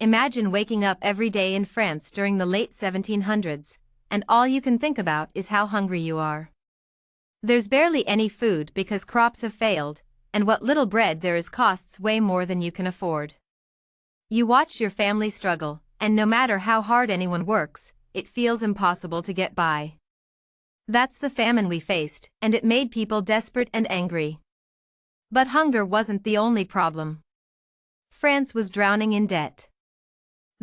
Imagine waking up every day in France during the late 1700s, and all you can think about is how hungry you are. There's barely any food because crops have failed, and what little bread there is costs way more than you can afford. You watch your family struggle, and no matter how hard anyone works, it feels impossible to get by. That's the famine we faced, and it made people desperate and angry. But hunger wasn't the only problem. France was drowning in debt.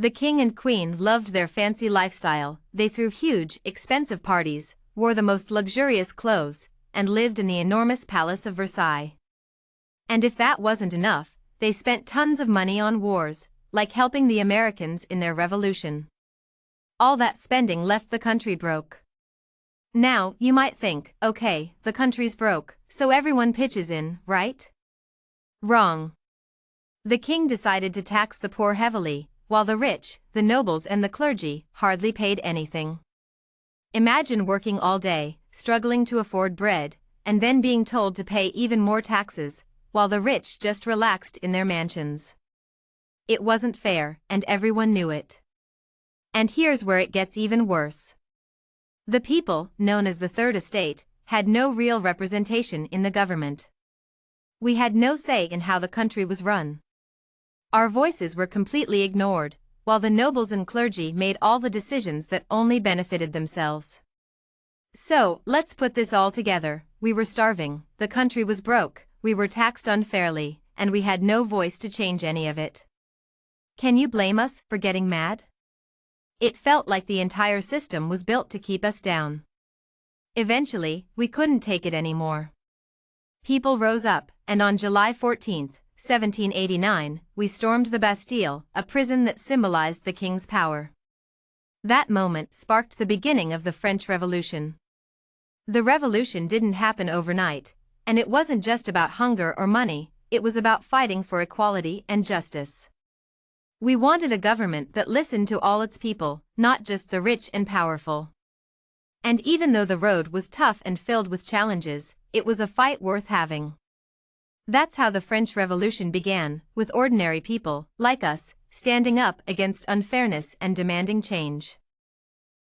The king and queen loved their fancy lifestyle. They threw huge, expensive parties, wore the most luxurious clothes, and lived in the enormous palace of Versailles. And if that wasn't enough, they spent tons of money on wars, like helping the Americans in their revolution. All that spending left the country broke. Now, you might think, okay, the country's broke, so everyone pitches in, right? Wrong. The king decided to tax the poor heavily, while the rich, the nobles and the clergy, hardly paid anything. Imagine working all day, struggling to afford bread, and then being told to pay even more taxes, while the rich just relaxed in their mansions. It wasn't fair, and everyone knew it. And here's where it gets even worse. The people, known as the Third Estate, had no real representation in the government. We had no say in how the country was run. Our voices were completely ignored, while the nobles and clergy made all the decisions that only benefited themselves. So, let's put this all together. We were starving, the country was broke, we were taxed unfairly, and we had no voice to change any of it. Can you blame us for getting mad? It felt like the entire system was built to keep us down. Eventually, we couldn't take it anymore. People rose up, and on July 14, 1789, we stormed the Bastille, a prison that symbolized the king's power. That moment sparked the beginning of the French Revolution. The revolution didn't happen overnight, and it wasn't just about hunger or money, it was about fighting for equality and justice. We wanted a government that listened to all its people, not just the rich and powerful. And even though the road was tough and filled with challenges, it was a fight worth having. That's how the French Revolution began, with ordinary people, like us, standing up against unfairness and demanding change.